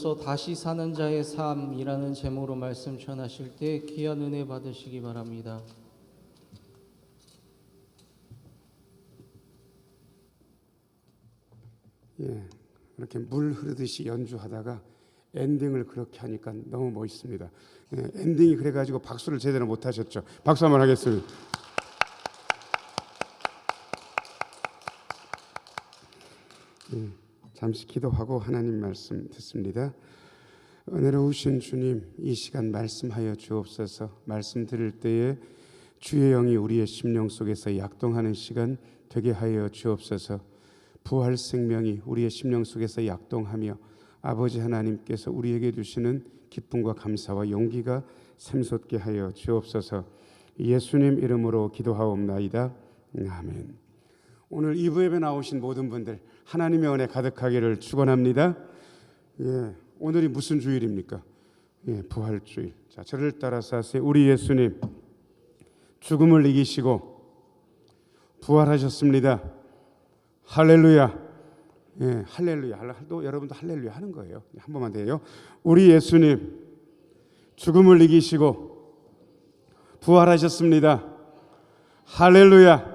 이어서 다시 사는 자의 삶이라는 제목으로 말씀 전하실 때 귀한 은혜 받으시기 바랍니다. 예, 이렇게 물 흐르듯이 연주하다가 엔딩을 그렇게 하니까 너무 멋있습니다. 예, 엔딩이 그래가지고 박수를 제대로 못 하셨죠. 박수 한번 하겠습니다. 예, 잠시 기도하고 하나님 말씀 듣습니다. 은혜로우신 주님, 이 시간 말씀하여 주옵소서. 말씀 들을 때에 주의 영이 우리의 심령 속에서 약동하는 시간 되게 하여 주옵소서. 부활 생명이 우리의 심령 속에서 약동하며 아버지 하나님께서 우리에게 주시는 기쁨과 감사와 용기가 샘솟게 하여 주옵소서. 예수님 이름으로 기도하옵나이다. 아멘. 오늘 2부 예배 나오신 모든 분들 하나님의 은혜 가득하기를 축원합니다. 예, 오늘이 무슨 주일입니까? 예, 부활주일. 자, 저를 따라서 하세요. 우리 예수님 죽음을 이기시고 부활하셨습니다. 할렐루야. 예, 할렐루야. 또 여러분도 할렐루야 하는 거예요. 한 번만 돼요. 우리 예수님 죽음을 이기시고 부활하셨습니다. 할렐루야.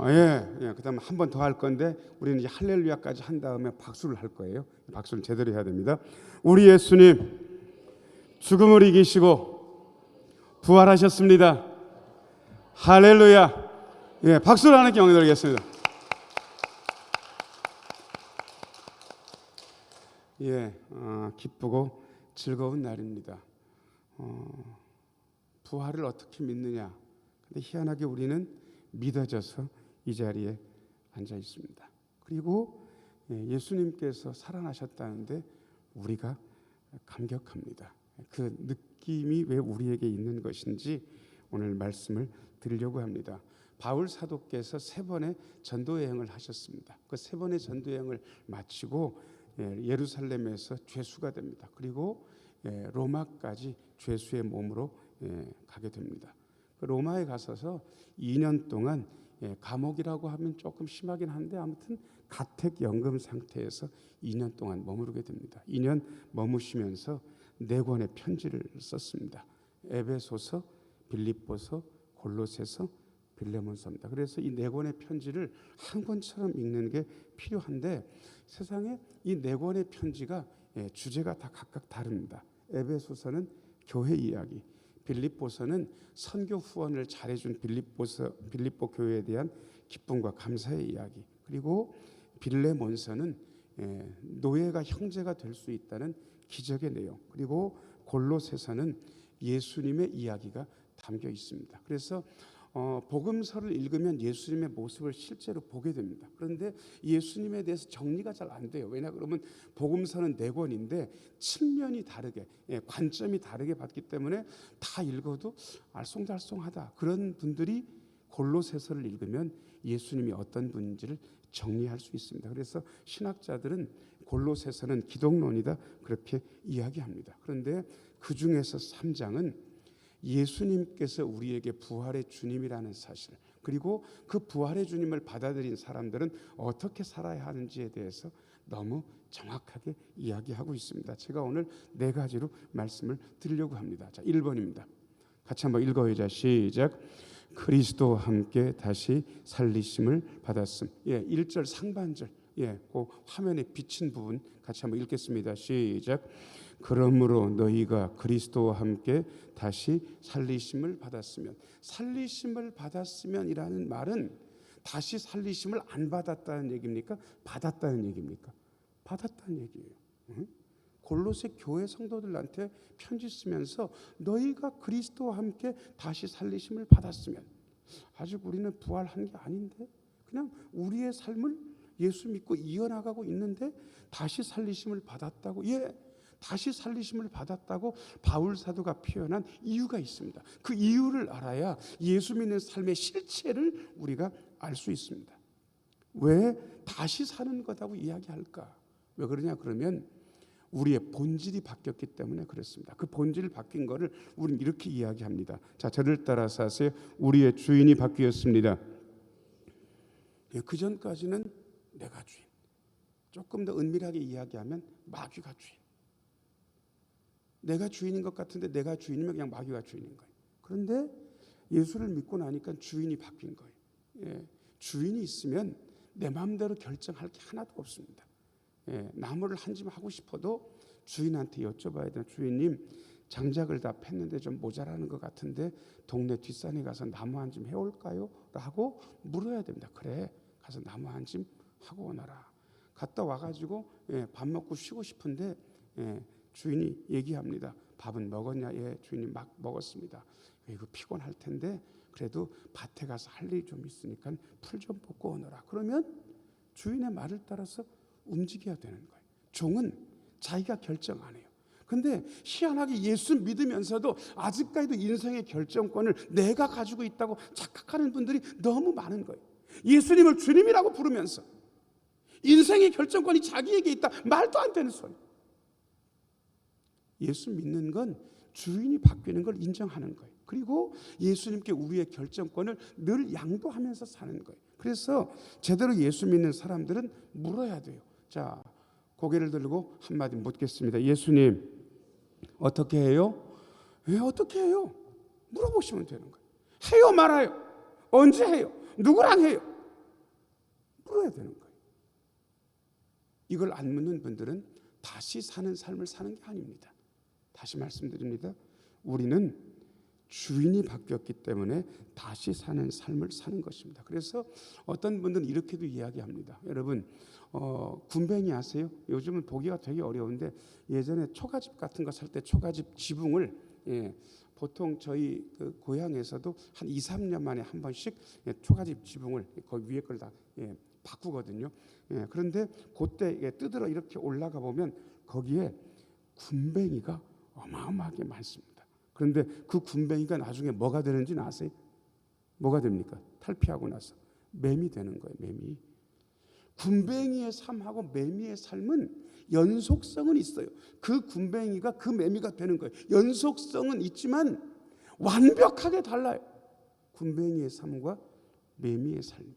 예. 그다음 한 번 더 할 건데 우리는 이제 할렐루야까지 한 다음에 박수를 할 거예요. 박수를 제대로 해야 됩니다. 우리 예수님 죽음을 이기시고 부활하셨습니다. 할렐루야. 예, 박수를 하는 경우 드리겠습니다. 예, 기쁘고 즐거운 날입니다. 부활을 어떻게 믿느냐? 근데 희한하게 우리는 믿어져서 이 자리에 앉아 있습니다. 그리고 예수님께서 살아나셨다는데 우리가 감격합니다. 그 느낌이 왜 우리에게 있는 것인지 오늘 말씀을 드리려고 합니다. 바울 사도께서 3번의 전도 여행을 하셨습니다. 그 3번의 전도 여행을 마치고 예루살렘에서 죄수가 됩니다. 그리고 로마까지 죄수의 몸으로 가게 됩니다. 로마에 가서서 2년 동안 감옥이라고 하면 조금 심하긴 한데 아무튼 가택연금 상태에서 2년 동안 머무르게 됩니다. 2년 머무시면서 4권의 편지를 썼습니다. 에베소서, 빌립보서, 골로새서, 빌레몬서입니다. 그래서 이 4권의 편지를 한 권처럼 읽는 게 필요한데 세상에 이 4권의 편지가 주제가 다 각각 다릅니다. 에베소서는 교회 이야기, 빌립보서는 선교 후원을 잘해준 빌립보 교회에 대한 기쁨과 감사의 이야기, 그리고 빌레몬서는 노예가 형제가 될 수 있다는 기적의 내용, 그리고 골로새서는 예수님의 이야기가 담겨 있습니다. 그래서 복음서를 읽으면 예수님의 모습을 실제로 보게 됩니다. 그런데 예수님에 대해서 정리가 잘 안 돼요. 왜냐 그러면 복음서는 4권인데 측면이 다르게, 관점이 다르게 봤기 때문에 다 읽어도 알쏭달쏭하다. 그런 분들이 골로새서를 읽으면 예수님이 어떤 분인지를 정리할 수 있습니다. 그래서 신학자들은 골로새서는 기독론이다 그렇게 이야기합니다. 그런데 그 중에서 3장은 예수님께서 우리에게 부활의 주님이라는 사실, 그리고 그 부활의 주님을 받아들인 사람들은 어떻게 살아야 하는지에 대해서 너무 정확하게 이야기하고 있습니다. 제가 오늘 4가지로 말씀을 드리려고 합니다. 자, 1번입니다. 같이 한번 읽어보자. 시작. 그리스도와 함께 다시 살리심을 받았음. 1절 상반절, 그 화면에 비친 부분 같이 한번 읽겠습니다. 시작. 그러므로 너희가 그리스도와 함께 다시 살리심을 받았으면, 살리심을 받았으면이라는 말은 다시 살리심을 안 받았다는 얘기입니까? 받았다는 얘기입니까? 받았다는 얘기예요. 골로새 교회 성도들한테 편지 쓰면서 너희가 그리스도와 함께 다시 살리심을 받았으면, 아직 우리는 부활한 게 아닌데 그냥 우리의 삶을 예수 믿고 이어나가고 있는데 다시 살리심을 받았다고, 다시 살리심을 받았다고 바울 사도가 표현한 이유가 있습니다. 그 이유를 알아야 예수 믿는 삶의 실체를 우리가 알 수 있습니다. 왜 다시 사는 거다고 이야기할까? 왜 그러냐 그러면 우리의 본질이 바뀌었기 때문에 그렇습니다. 그 본질 바뀐 거를 우리는 이렇게 이야기합니다. 자, 저를 따라서 하세요. 우리의 주인이 바뀌었습니다. 그 전까지는 내가 주인, 조금 더 은밀하게 이야기하면 마귀가 주인. 내가 주인인 것 같은데 내가 주인이면 그냥 마귀가 주인인 거예요. 그런데 예수를 믿고 나니까 주인이 바뀐 거예요. 예, 주인이 있으면 내 마음대로 결정할 게 하나도 없습니다. 예, 나무를 한 집 하고 싶어도 주인한테 여쭤봐야 돼요. 주인님, 장작을 다 팼는데 좀 모자라는 것 같은데 동네 뒷산에 가서 나무 한 집 해올까요? 라고 물어야 됩니다. 그래, 가서 나무 한 집 하고 오너라. 갔다 와가지고 밥 먹고 쉬고 싶은데 주인이 얘기합니다. 밥은 먹었냐? 예, 주인님 막 먹었습니다. 이거 피곤할 텐데 그래도 밭에 가서 할 일이 좀 있으니까 풀 좀 뽑고 오너라. 그러면 주인의 말을 따라서 움직여야 되는 거예요. 종은 자기가 결정 안 해요. 근데 희한하게 예수 믿으면서도 아직까지도 인생의 결정권을 내가 가지고 있다고 착각하는 분들이 너무 많은 거예요. 예수님을 주님이라고 부르면서 인생의 결정권이 자기에게 있다. 말도 안 되는 소리. 예수 믿는 건 주인이 바뀌는 걸 인정하는 거예요. 그리고 예수님께 우리의 결정권을 늘 양도하면서 사는 거예요. 그래서 제대로 예수 믿는 사람들은 물어야 돼요. 자, 고개를 들고 한마디 묻겠습니다. 예수님, 어떻게 해요? 왜 어떻게 해요? 물어보시면 되는 거예요. 해요, 말아요? 언제 해요? 누구랑 해요? 물어야 되는 거예요. 이걸 안 묻는 분들은 다시 사는 삶을 사는 게 아닙니다. 다시 말씀드립니다. 우리는 주인이 바뀌었기 때문에 다시 사는 삶을 사는 것입니다. 그래서 어떤 분들은 이렇게도 이야기합니다. 여러분, 군뱅이 아세요? 요즘은 보기가 되게 어려운데 예전에 초가집 같은 거 살 때 초가집 지붕을 보통 저희 그 고향에서도 한 2, 3년 만에 한 번씩 초가집 지붕을 그 위에 걸 다 바꾸거든요. 그런데 그때 뜯으러 이렇게 올라가 보면 거기에 군뱅이가 어마어마하게 많습니다. 그런데 그 군뱅이가 나중에 뭐가 되는지는 아세요? 뭐가 됩니까? 탈피하고 나서 매미 되는 거예요. 매미. 군뱅이의 삶하고 매미의 삶은 연속성은 있어요. 그 군뱅이가 그 매미가 되는 거예요. 연속성은 있지만 완벽하게 달라요. 군뱅이의 삶과 매미의 삶이.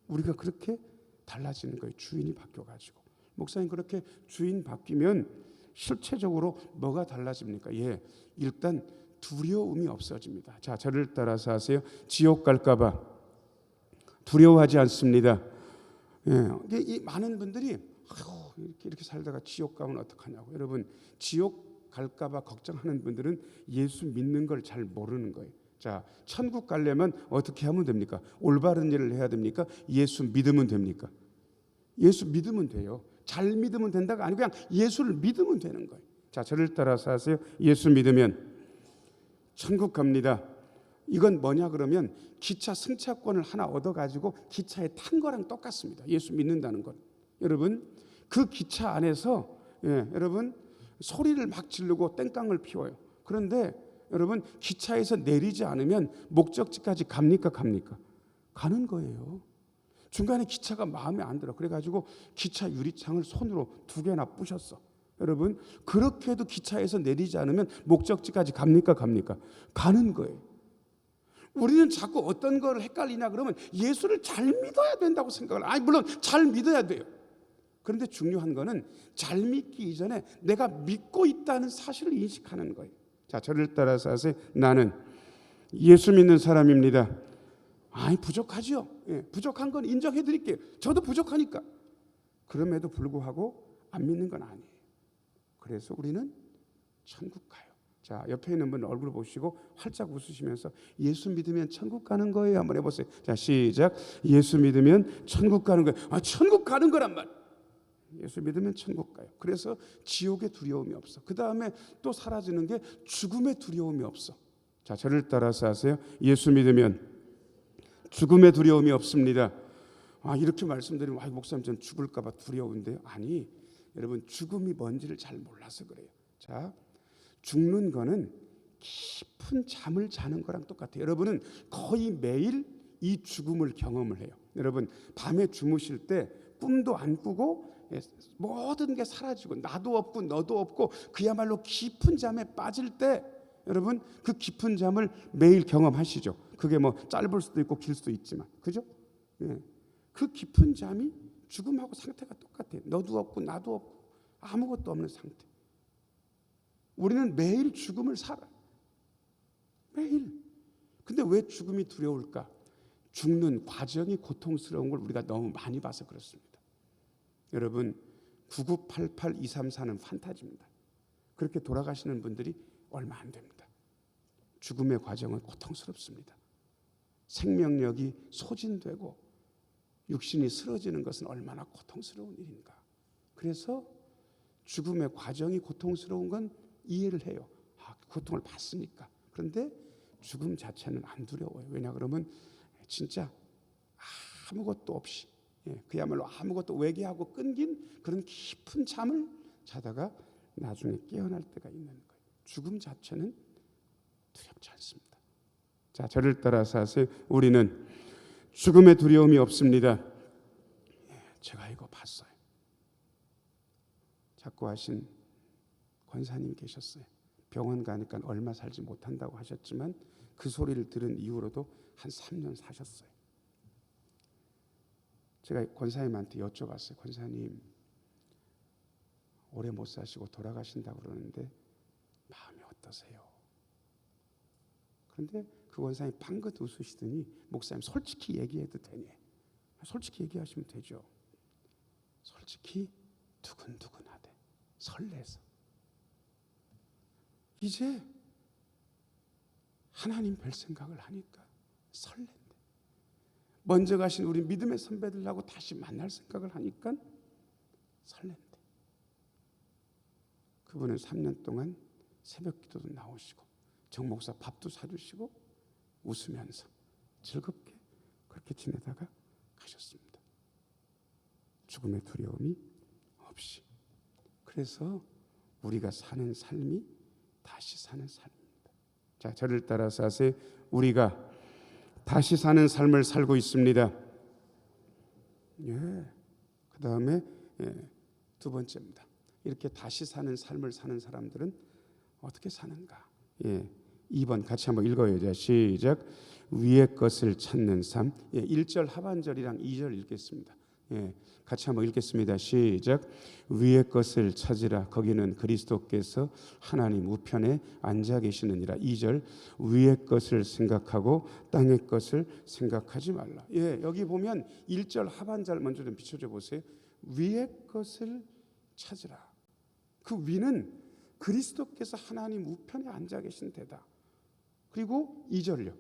우리가 그렇게 달라지는 거예요. 주인이 바뀌어가지고. 목사님, 그렇게 주인 바뀌면 실체적으로 뭐가 달라집니까? 예, 일단 두려움이 없어집니다. 자, 저를 따라서 하세요. 지옥 갈까봐 두려워하지 않습니다. 예, 이 많은 분들이 이렇게 살다가 지옥 가면 어떡하냐고. 여러분, 지옥 갈까봐 걱정하는 분들은 예수 믿는 걸 잘 모르는 거예요. 자, 천국 가려면 어떻게 하면 됩니까? 올바른 일을 해야 됩니까? 예수 믿으면 됩니까? 예수 믿으면 돼요. 잘 믿으면 된다가 아니고 그냥 예수를 믿으면 되는 거예요. 자, 저를 따라서 하세요. 예수 믿으면 천국 갑니다. 이건 뭐냐 그러면 기차 승차권을 하나 얻어가지고 기차에 탄 거랑 똑같습니다. 예수 믿는다는 건. 여러분, 그 기차 안에서 여러분 소리를 막 지르고 땡깡을 피워요. 그런데 여러분, 기차에서 내리지 않으면 목적지까지 갑니까? 가는 거예요. 중간에 기차가 마음에 안 들어. 그래가지고 기차 유리창을 손으로 2개나 부셨어. 여러분, 그렇게 해도 기차에서 내리지 않으면 목적지까지 갑니까? 가는 거예요. 우리는 자꾸 어떤 걸 헷갈리냐 그러면 예수를 잘 믿어야 된다고 생각을. 아니, 물론 잘 믿어야 돼요. 그런데 중요한 거는 잘 믿기 이전에 내가 믿고 있다는 사실을 인식하는 거예요. 자, 저를 따라서 하세요. 나는 예수 믿는 사람입니다. 아니, 부족하죠. 부족한 건 인정해 드릴게요. 저도 부족하니까. 그럼에도 불구하고 안 믿는 건 아니에요. 그래서 우리는 천국 가요. 자, 옆에 있는 분 얼굴 보시고 활짝 웃으시면서 예수 믿으면 천국 가는 거예요. 한번 해보세요. 자, 시작. 예수 믿으면 천국 가는 거예요. 아, 천국 가는 거란 말. 예수 믿으면 천국 가요. 그래서 지옥의 두려움이 없어. 그 다음에 또 사라지는 게 죽음의 두려움이 없어. 자, 저를 따라서 하세요. 예수 믿으면 죽음의 두려움이 없습니다. 아, 이렇게 말씀드리면 아, 목사님 전 죽을까 봐 두려운데요. 아니, 여러분, 죽음이 뭔지를 잘 몰라서 그래요. 자, 죽는 거는 깊은 잠을 자는 거랑 똑같아요. 여러분은 거의 매일 이 죽음을 경험을 해요. 여러분, 밤에 주무실 때 꿈도 안 꾸고 모든 게 사라지고 나도 없고 너도 없고 그야말로 깊은 잠에 빠질 때 여러분, 그 깊은 잠을 매일 경험하시죠. 그게 뭐 짧을 수도 있고 길 수도 있지만, 그죠? 예. 그 깊은 잠이 죽음하고 상태가 똑같아요. 너도 없고 나도 없고 아무것도 없는 상태. 우리는 매일 죽음을 살아. 매일. 근데 왜 죽음이 두려울까? 죽는 과정이 고통스러운 걸 우리가 너무 많이 봐서 그렇습니다. 여러분, 9988234는 판타지입니다. 그렇게 돌아가시는 분들이 얼마 안 됩니다. 죽음의 과정은 고통스럽습니다. 생명력이 소진되고 육신이 쓰러지는 것은 얼마나 고통스러운 일인가. 그래서 죽음의 과정이 고통스러운 건 이해를 해요. 고통을 받으니까. 그런데 죽음 자체는 안 두려워요. 왜냐 그러면 진짜 아무것도 없이, 그야말로 아무것도 외계하고 끊긴 그런 깊은 잠을 자다가 나중에 깨어날 때가 있는 거예요. 죽음 자체는 두렵지 않습니다. 자, 저를 따라서 하세요. 우리는 죽음의 두려움이 없습니다. 제가 이거 봤어요. 자꾸 하신 권사님 계셨어요. 병원 가니까 얼마 살지 못한다고 하셨지만 그 소리를 들은 이후로도 한 3년 사셨어요. 제가 권사님한테 여쭤봤어요. 권사님, 오래 못 사시고 돌아가신다고 그러는데 마음이 어떠세요? 그런데 그 권사님이 방긋 웃으시더니 목사님 솔직히 얘기해도 되니? 솔직히 얘기하시면 되죠. 솔직히 두근두근하대. 설레서. 이제 하나님 별 생각을 하니까 설렌대. 먼저 가신 우리 믿음의 선배들하고 다시 만날 생각을 하니까 설렌대. 그분은 3년 동안 새벽 기도도 나오시고 정 목사 밥도 사주시고 웃으면서 즐겁게 그렇게 지내다가 가셨습니다. 죽음의 두려움이 없이. 그래서 우리가 사는 삶이 다시 사는 삶입니다. 자, 저를 따라서 하세요. 우리가 다시 사는 삶을 살고 있습니다. 그 다음에 두 번째입니다. 이렇게 다시 사는 삶을 사는 사람들은 어떻게 사는가? 2번 같이 한번 읽어요. 시작. 위의 것을 찾는 삶. 1절 하반절이랑 2절 읽겠습니다. 같이 한번 읽겠습니다. 시작. 위의 것을 찾으라. 거기는 그리스도께서 하나님 우편에 앉아 계시느니라. 2절. 위의 것을 생각하고 땅의 것을 생각하지 말라. 여기 보면 1절 하반절 먼저 좀 비춰줘 보세요. 위의 것을 찾으라. 그 위는 그리스도께서 하나님 우편에 앉아 계신 데다. 그리고 2절요.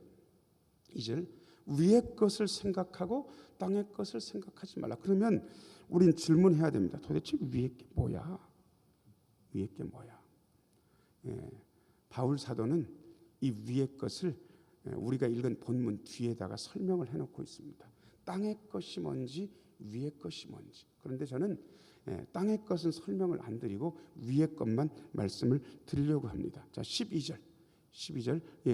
2절. 위의 것을 생각하고 땅의 것을 생각하지 말라. 그러면 우린 질문해야 됩니다. 도대체 위의 게 뭐야? 위의 게 뭐야? 바울 사도는 이 위의 것을 우리가 읽은 본문 뒤에다가 설명을 해놓고 있습니다. 땅의 것이 뭔지 위의 것이 뭔지. 그런데 저는 땅의 것은 설명을 안 드리고 위의 것만 말씀을 드리려고 합니다. 자, 12절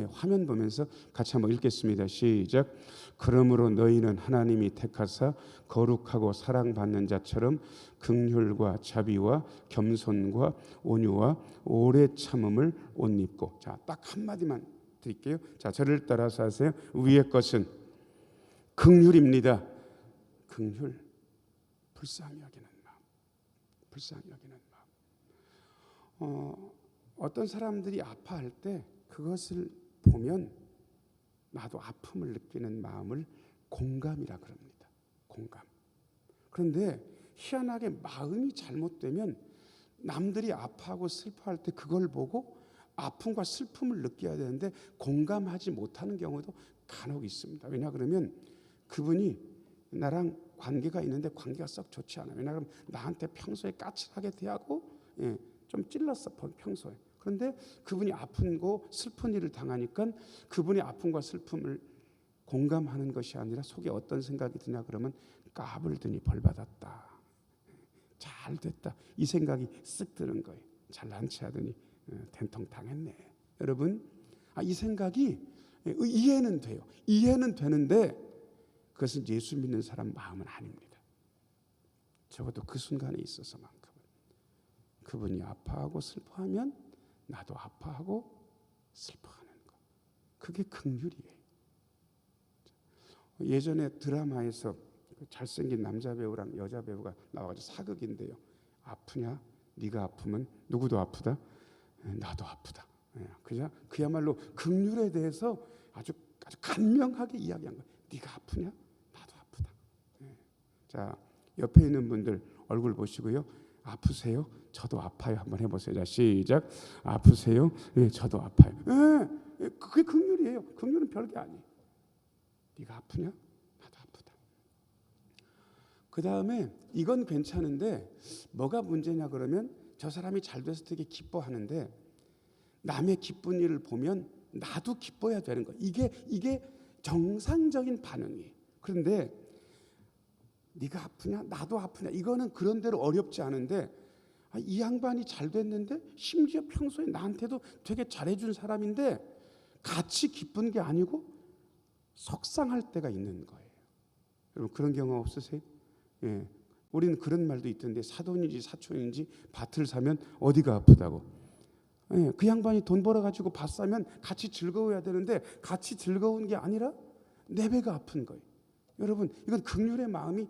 화면 보면서 같이 한번 읽겠습니다. 시작. 그러므로 너희는 하나님이 택하사 거룩하고 사랑받는 자처럼 긍휼과 자비와 겸손과 온유와 오래 참음을 옷 입고. 자, 딱 한마디만 드릴게요. 자, 저를 따라서 하세요. 위의 것은 긍휼입니다. 긍휼, 불쌍히 여기는 마음. 불쌍히 여기는 마음. 어떤 사람들이 아파할 때 그것을 보면 나도 아픔을 느끼는 마음을 공감이라 그럽니다. 공감. 그런데 희한하게 마음이 잘못되면 남들이 아파하고 슬퍼할 때 그걸 보고 아픔과 슬픔을 느껴야 되는데 공감하지 못하는 경우도 간혹 있습니다. 왜냐 그러면 그분이 나랑 관계가 있는데 관계가 썩 좋지 않아요. 왜냐 그러면 나한테 평소에 까칠하게 대하고 좀 찔렀어 평소에. 그런데 그분이 아픈 거 슬픈 일을 당하니까 그분의 아픔과 슬픔을 공감하는 것이 아니라 속에 어떤 생각이 드냐 그러면 까불더니 벌받았다. 잘 됐다. 이 생각이 쓱 드는 거예요. 잘난 체 하더니 된통 당했네. 여러분, 이 생각이 이해는 돼요. 이해는 되는데 그것은 예수 믿는 사람 마음은 아닙니다. 적어도 그 순간에 있어서만큼은. 그분이 아파하고 슬퍼하면 나도 아파하고 슬퍼하는 것. 그게 긍휼이에요. 예전에 드라마에서 잘생긴 남자 배우랑 여자 배우가 나와서 사극인데요. 아프냐? 네가 아프면 누구도 아프다. 나도 아프다. 그야말로 긍휼에 대해서 아주 간명하게 이야기한 거예요. 네가 아프냐? 나도 아프다. 자, 옆에 있는 분들 얼굴 보시고요. 아프세요? 저도 아파요. 한번 해보세요. 자, 시작. 아프세요? 예, 저도 아파요. 그게 긍휼이에요. 긍휼은 별게 아니에요. 네가 아프냐? 나도 아프다. 그 다음에 이건 괜찮은데 뭐가 문제냐 그러면 저 사람이 잘 돼서 되게 기뻐하는데 남의 기쁜 일을 보면 나도 기뻐야 되는 거예요. 이게 정상적인 반응이에요. 그런데 네가 아프냐? 나도 아프냐? 이거는 그런대로 어렵지 않은데 이 양반이 잘 됐는데 심지어 평소에 나한테도 되게 잘해준 사람인데 같이 기쁜 게 아니고 속상할 때가 있는 거예요. 여러분 그런 경험 없으세요? 예, 우리는 그런 말도 있던데 사돈인지 사촌인지 밭을 사면 어디가 아프다고. 예, 그 양반이 돈 벌어가지고 밭 사면 같이 즐거워야 되는데 같이 즐거운 게 아니라 내 배가 아픈 거예요. 여러분 이건 긍휼의 마음이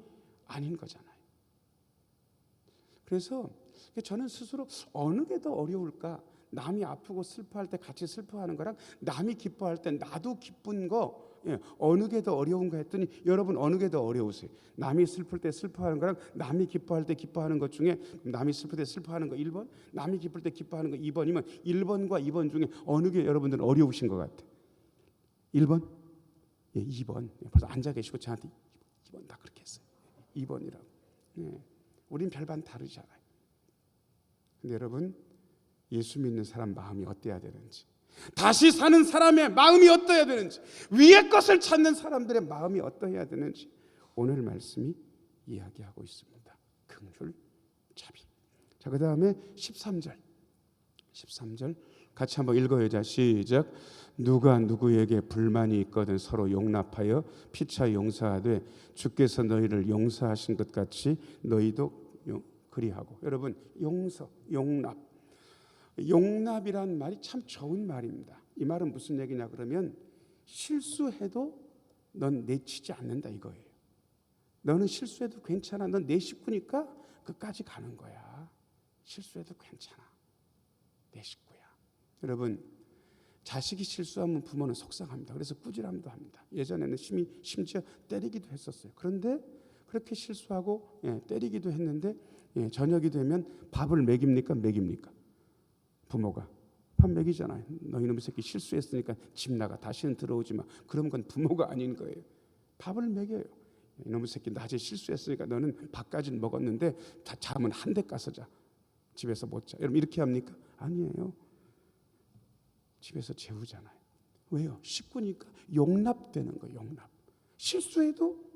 아닌 거잖아요. 그래서 저는 스스로 어느 게 더 어려울까? 남이 아프고 슬퍼할 때 같이 슬퍼하는 거랑 남이 기뻐할 때 나도 기쁜 거 어느 게 더 어려운가 했더니 여러분 어느 게 더 어려우세요? 남이 슬플 때 슬퍼하는 거랑 남이 기뻐할 때 기뻐하는 것 중에 남이 슬플 때 슬퍼하는 거 1번, 남이 기쁠 때 기뻐하는 거 2번이면 1번과 2번 중에 어느 게 여러분들은 어려우신 것 같아요? 1번? 예, 2번. 벌써 앉아 계시고 저한테 2번 다 그렇게 했어요. 2번이라고. 우린 별반 다르잖아요. 근데 여러분 예수 믿는 사람 마음이 어때야 되는지, 다시 사는 사람의 마음이 어떠해야 되는지, 위의 것을 찾는 사람들의 마음이 어떠해야 되는지 오늘 말씀이 이야기하고 있습니다. 긍휼, 자비. 자, 그 다음에 13절 같이 한번 읽어요. 자, 시작. 누가 누구에게 불만이 있거든 서로 용납하여 피차 용서하되 주께서 너희를 용서하신 것 같이 너희도 그리하고. 여러분 용서, 용납이란 말이 참 좋은 말입니다. 이 말은 무슨 얘기냐 그러면 실수해도 넌 내치지 않는다 이거예요. 너는 실수해도 괜찮아. 넌 내 식구니까 끝까지 가는 거야. 실수해도 괜찮아. 내 식구야. 여러분 자식이 실수하면 부모는 속상합니다. 그래서 꾸지람도 합니다. 예전에는 심지어 때리기도 했었어요. 그런데 그렇게 실수하고 때리기도 했는데 저녁이 되면 밥을 먹입니까? 부모가 밥 먹이잖아요. 너 이놈의 새끼 실수했으니까 집 나가. 다시는 들어오지 마. 그런 건 부모가 아닌 거예요. 밥을 먹여요. 이놈의 새끼 낮에 실수했으니까 너는 밥까지는 먹었는데 잠은 한 대 가서 자. 집에서 못 자. 여러분 이렇게 합니까? 아니에요. 집에서 재우잖아요. 왜요? 식구니까 용납되는 거예요. 용납. 실수해도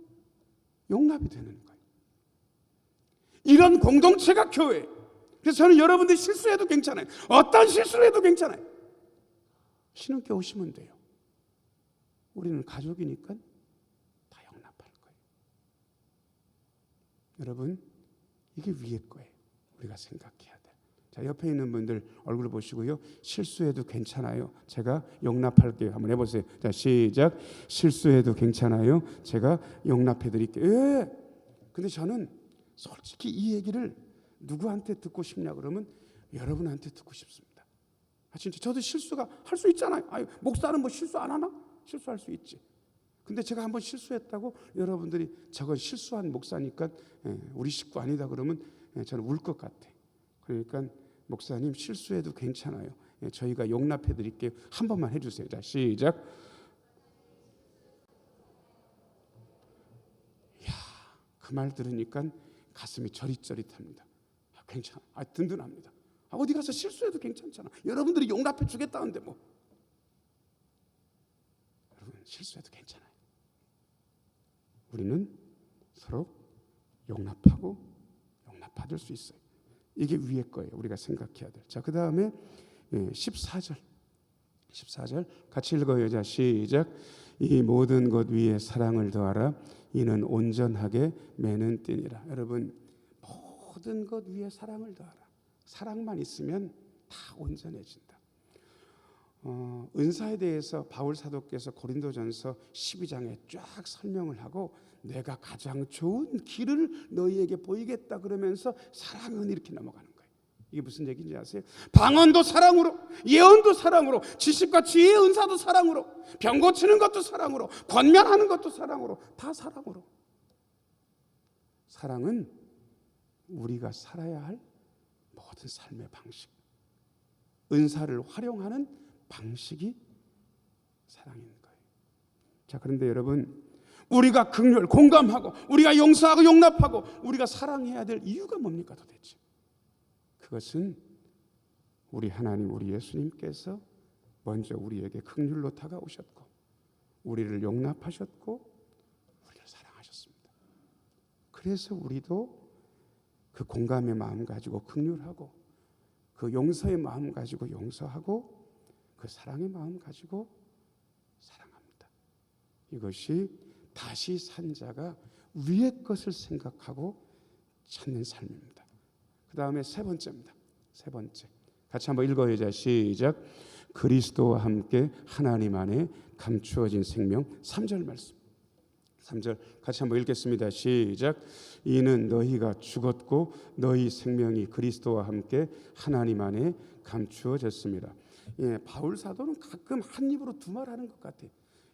용납이 되는 거예요. 이런 공동체가 교회. 그래서 저는 여러분들이 실수해도 괜찮아요. 어떤 실수를 해도 괜찮아요. 신혼께 오시면 돼요. 우리는 가족이니까 다 용납할 거예요. 여러분 이게 위의 거예요. 우리가 생각해야 돼요. 자, 옆에 있는 분들 얼굴 보시고요. 실수해도 괜찮아요. 제가 용납할게요. 한번 해보세요. 자, 시작. 실수해도 괜찮아요. 제가 용납해 드릴게요. 예. 근데 저는 솔직히 이 얘기를 누구한테 듣고 싶냐 그러면 여러분한테 듣고 싶습니다. 진짜 저도 실수가 할 수 있잖아요. 목사는 뭐 실수 안 하나? 실수할 수 있지. 근데 제가 한번 실수했다고 여러분들이 저건 실수한 목사니까 우리 식구 아니다 그러면 저는 울 것 같아. 그러니까 목사님 실수해도 괜찮아요. 저희가 용납해 드릴게요. 한 번만 해주세요. 자, 시작. 그 말 들으니까 가슴이 저릿저릿합니다. 괜찮아. 든든합니다. 어디 가서 실수해도 괜찮잖아. 여러분들이 용납해 주겠다는데 뭐. 여러분 실수해도 괜찮아요. 우리는 서로 용납하고 용납받을 수 있어요. 이게 위의 거예요. 우리가 생각해야 돼. 자, 그 다음에 14절 같이 읽어요. 자, 시작. 이 모든 것 위에 사랑을 더하라. 이는 온전하게 매는 띠니라. 여러분 모든 것 위에 사랑을 더하라. 사랑만 있으면 다 온전해진다. 은사에 대해서 바울 사도께서 고린도전서 12장에 쫙 설명을 하고 내가 가장 좋은 길을 너희에게 보이겠다 그러면서 사랑은 이렇게 넘어가는 거예요. 이게 무슨 얘기인지 아세요? 방언도 사랑으로, 예언도 사랑으로, 지식과 지혜의 은사도 사랑으로, 병 고치는 것도 사랑으로, 권면하는 것도 사랑으로, 다 사랑으로. 사랑은 우리가 살아야 할 모든 삶의 방식, 은사를 활용하는 방식이 사랑인 거예요. 자, 그런데 여러분, 우리가 긍휼, 공감하고, 우리가 용서하고 용납하고, 우리가 사랑해야 될 이유가 뭡니까 도대체? 그것은 우리 하나님, 우리 예수님께서 먼저 우리에게 긍휼로 다가오셨고, 우리를 용납하셨고, 우리를 사랑하셨습니다. 그래서 우리도 그 공감의 마음 가지고 긍휼하고, 그 용서의 마음 가지고 용서하고, 그 사랑의 마음 가지고 사랑합니다. 이것이 다시 산 자가 위의 것을 생각하고 찾는 삶입니다. 그 다음에 세 번째입니다. 세 번째, 같이 한번 읽어보자. 시작. 그리스도와 함께 하나님 안에 감추어진 생명. 3절 말씀, 3절 같이 한번 읽겠습니다. 시작. 이는 너희가 죽었고 너희 생명이 그리스도와 함께 하나님 안에 감추어졌습니다. 예, 바울 사도는 가끔 한 입으로 두 말 하는 것 같아요.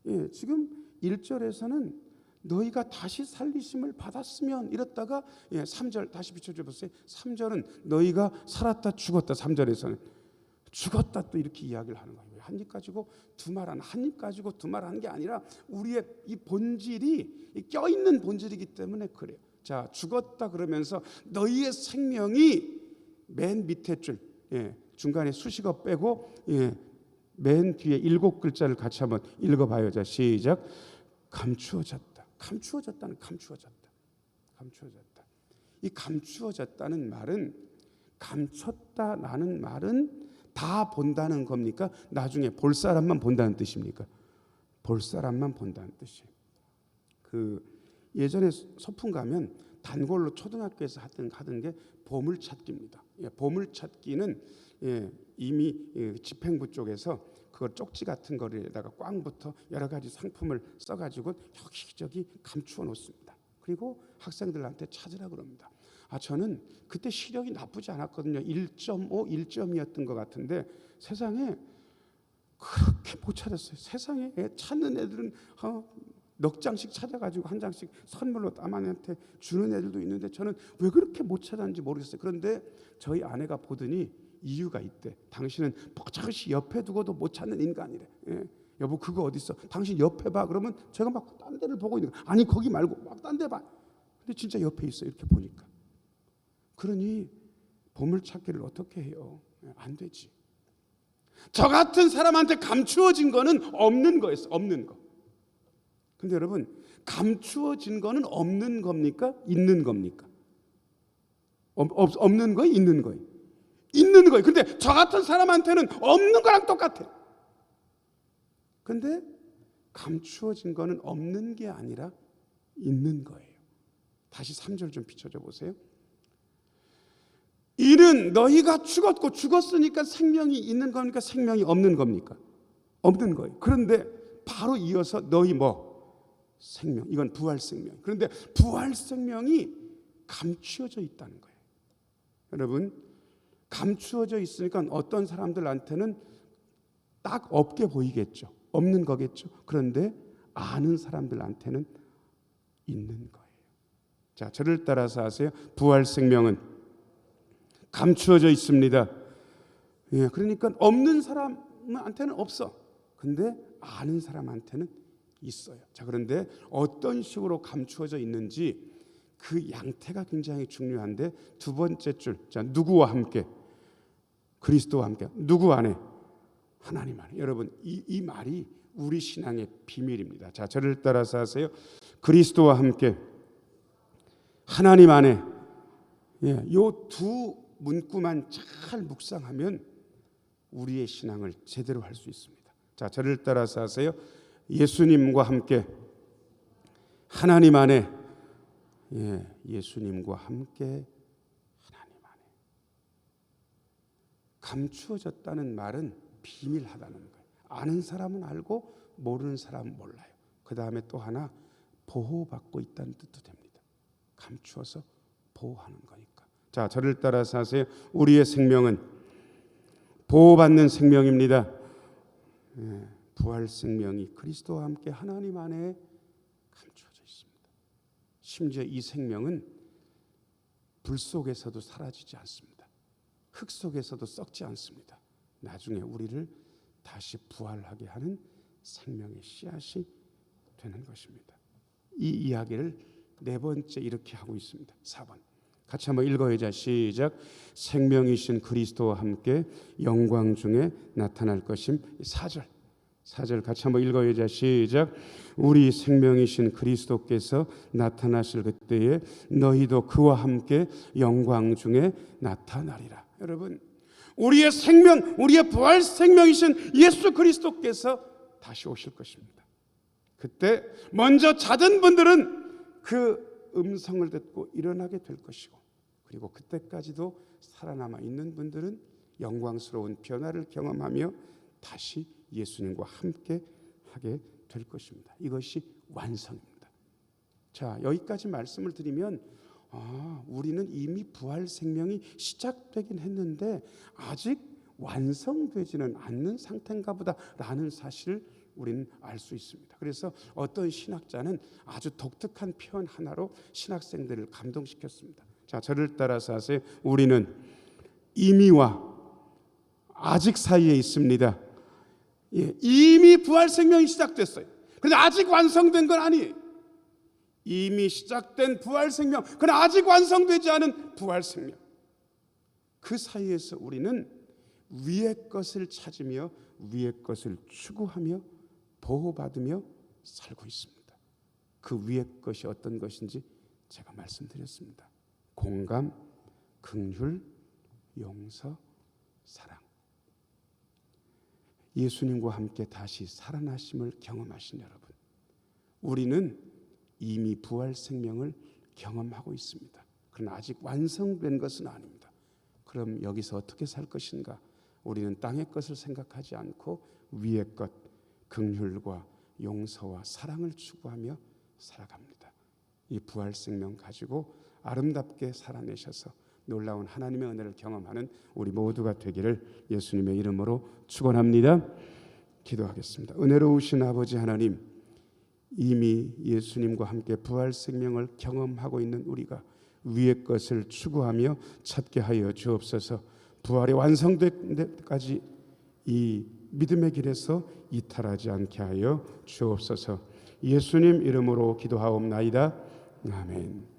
예, 지금 1절에서는 너희가 다시 살리심을 받았으면 이랬다가, 예, 3절 다시 비춰줘 보세요. 3절은 너희가 살았다 죽었다, 3절에서는 죽었다 또 이렇게 이야기를 하는 거예요. 한 입 가지고 두 말 하는, 한 입 가지고 두 말 하는 게 아니라 우리의 이 본질이 껴있는 본질이기 때문에 그래요. 자, 죽었다 그러면서 너희의 생명이 맨 밑에 줄, 예, 중간에 수식어 빼고, 예, 맨 뒤에 7글자를 같이 한번 읽어봐요. 자, 시작. 감추어졌다. 감추어졌다는, 감추어졌다. 이 감추어졌다는 말은, 감췄다라는 말은 다 본다는 겁니까? 나중에 볼 사람만 본다는 뜻입니까? 볼 사람만 본다는 뜻이에요. 그 예전에 소풍 가면 단골로 초등학교에서 하던 게 보물찾기입니다. 예, 보물찾기는, 예, 이미, 예, 집행부 쪽에서 그걸 쪽지 같은 거에다가 꽝부터 여러 가지 상품을 써가지고 여기저기 감추어 놓습니다. 그리고 학생들한테 찾으라 그럽니다. 저는 그때 시력이 나쁘지 않았거든요. 1.5, 1점이었던 것 같은데 세상에 그렇게 못 찾았어요. 세상에 찾는 애들은 넉 장씩 찾아가지고 한 장씩 선물로 남한테 주는 애들도 있는데 저는 왜 그렇게 못 찾았는지 모르겠어요. 그런데 저희 아내가 보더니 이유가 있대. 당신은 버젓이 옆에 두고도 못 찾는 인간이래. 예. 여보, 그거 어디 있어? 당신 옆에 봐. 그러면 제가 막 딴 데를 보고 있는 거야. 아니, 거기 말고 막 딴 데 봐. 근데 진짜 옆에 있어. 이렇게 보니까. 그러니 보물찾기를 어떻게 해요? 안 되지. 저 같은 사람한테 감추어진 거는 없는 거였어. 없는 거. 근데 여러분, 감추어진 거는 없는 겁니까? 있는 겁니까? 없는 거예요? 있는 거예요? 있는 거예요. 근데 저 같은 사람한테는 없는 거랑 똑같아요. 근데 감추어진 거는 없는 게 아니라 있는 거예요. 다시 3절 좀 비춰줘 보세요. 이는 너희가 죽었고, 죽었으니까 생명이 있는 겁니까? 생명이 없는 겁니까? 없는 거예요. 그런데 바로 이어서 너희 생명, 이건 부활 생명. 그런데 부활 생명이 감추어져 있다는 거예요. 여러분, 감추어져 있으니까 어떤 사람들한테는 딱 없게 보이겠죠. 없는 거겠죠. 그런데 아는 사람들한테는 있는 거예요. 자, 저를 따라서 하세요. 부활 생명은 감추어져 있습니다. 예, 그러니까 없는 사람한테는 없어. 근데 아는 사람한테는 있어요. 자, 그런데 어떤 식으로 감추어져 있는지 그 양태가 굉장히 중요한데, 두 번째 줄, 자, 누구와 함께? 그리스도와 함께. 누구 안에? 하나님 안에. 여러분, 이 말이 우리 신앙의 비밀입니다. 자, 저를 따라서 하세요. 그리스도와 함께 하나님 안에. 예, 요 두 문구만 잘 묵상하면 우리의 신앙을 제대로 할 수 있습니다. 자, 저를 따라서 하세요. 예수님과 함께 하나님 안에. 예, 예수님과 함께 하나님 안에. 감추어졌다는 말은 비밀하다는 거예요. 아는 사람은 알고 모르는 사람은 몰라요. 그 다음에 또 하나, 보호받고 있다는 뜻도 됩니다. 감추어서 보호하는 거니까. 자, 저를 따라서 하세요. 우리의 생명은 보호받는 생명입니다. 부활 생명이 그리스도와 함께 하나님 안에 감춰져 있습니다. 심지어 이 생명은 불 속에서도 사라지지 않습니다. 흙 속에서도 썩지 않습니다. 나중에 우리를 다시 부활하게 하는 생명의 씨앗이 되는 것입니다. 이 이야기를 네 번째 이렇게 하고 있습니다. 4번 같이 한번 읽어야죠. 시작. 생명이신 그리스도와 함께 영광 중에 나타날 것임. 4절 같이 한번 읽어야죠. 시작. 우리 생명이신 그리스도께서 나타나실 그때에 너희도 그와 함께 영광 중에 나타나리라. 여러분, 우리의 생명, 우리의 부활 생명이신 예수 그리스도께서 다시 오실 것입니다. 그때 먼저 자던 분들은 그 음성을 듣고 일어나게 될 것이고, 그리고 그때까지도 살아남아 있는 분들은 영광스러운 변화를 경험하며 다시 예수님과 함께 하게 될 것입니다. 이것이 완성입니다. 자, 여기까지 말씀을 드리면 우리는 이미 부활 생명이 시작되긴 했는데 아직 완성되지는 않는 상태인가 보다라는 사실을 우리는 알 수 있습니다. 그래서 어떤 신학자는 아주 독특한 표현 하나로 신학생들을 감동시켰습니다. 자, 저를 따라서 하세요. 우리는 이미와 아직 사이에 있습니다. 이미 부활 생명이 시작됐어요. 그런데 아직 완성된 건 아니에요. 이미 시작된 부활 생명, 그러나 아직 완성되지 않은 부활 생명. 그 사이에서 우리는 위의 것을 찾으며 위의 것을 추구하며 보호받으며 살고 있습니다. 그 위의 것이 어떤 것인지 제가 말씀드렸습니다. 공감, 긍휼, 용서, 사랑. 예수님과 함께 다시 살아나심을 경험하신 여러분, 우리는 이미 부활 생명을 경험하고 있습니다. 그러나 아직 완성된 것은 아닙니다. 그럼 여기서 어떻게 살 것인가? 우리는 땅의 것을 생각하지 않고 위의 것, 긍휼과 용서와 사랑을 추구하며 살아갑니다. 이 부활 생명 가지고 아름답게 살아내셔서 놀라운 하나님의 은혜를 경험하는 우리 모두가 되기를 예수님의 이름으로 축원합니다. 기도하겠습니다. 은혜로우신 아버지 하나님, 이미 예수님과 함께 부활 생명을 경험하고 있는 우리가 위의 것을 추구하며 찾게 하여 주옵소서. 부활이 완성될 때까지 이 믿음의 길에서 이탈하지 않게 하여 주옵소서. 예수님 이름으로 기도하옵나이다. 아멘.